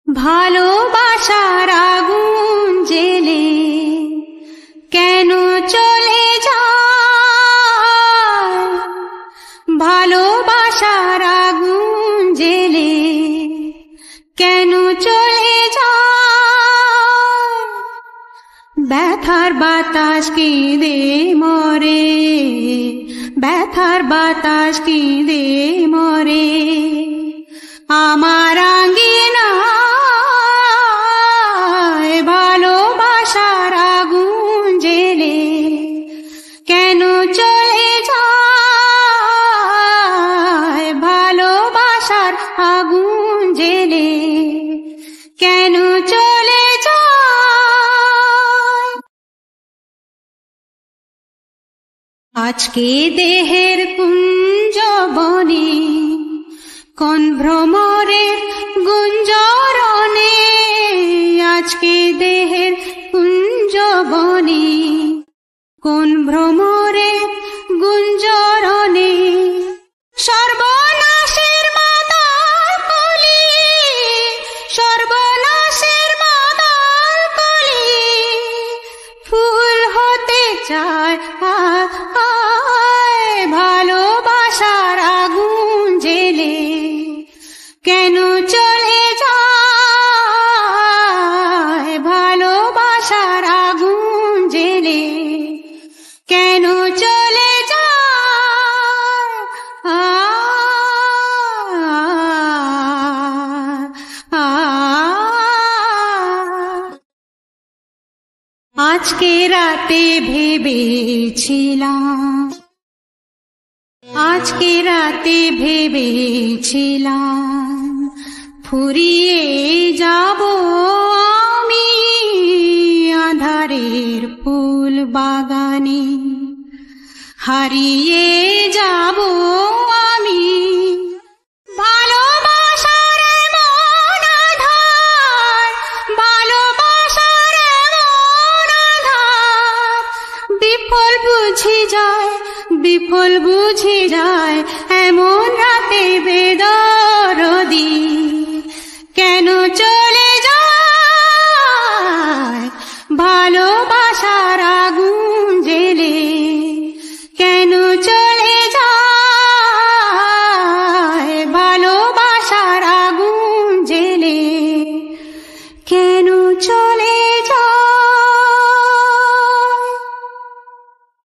ভালোবাসার আগুন জেলে কেন চলে যায়, ভালোবাসার আগুন জেলে কেন চলে যায়। ব্যথার বাতাস কেঁদে মরে, ব্যথার বাতাস কেঁদে মরে আমার আঙ্গিনায়। ভালোবাসার আগুন জেলে কেন চলে যায়, ভালোবাসার আগুন জেলে কেন চলে যায়। আজকে দেহের কুঞ্জবনে কোন ভ্রমরের গুঞ্জরণে, আজকে দেহের কুঞ্জবনে কোন ভ্রমরের গুঞ্জরণে সর্বনাশের মাতাল কলি, সর্বনাশের মাতাল কলি ফুল হতে চায়। ভালোবাসার আগুন জেলে কেন চলে যায়, ভালোবাসার আগুন জেলে কেন চলে যায়। আজকে রাতে ভেবেছিলাম, আজকে রাতে ভেবেছিলাম ফুরিয়ে যাব আমি আঁধারের ফুল বাগানে, হারিয়ে যাব আমি। ভালোবাসার এমন আঁধার, ভালোবাসার এমন আঁধার বিফল বুঝে যায়, বিফল বুঝে যায় এমন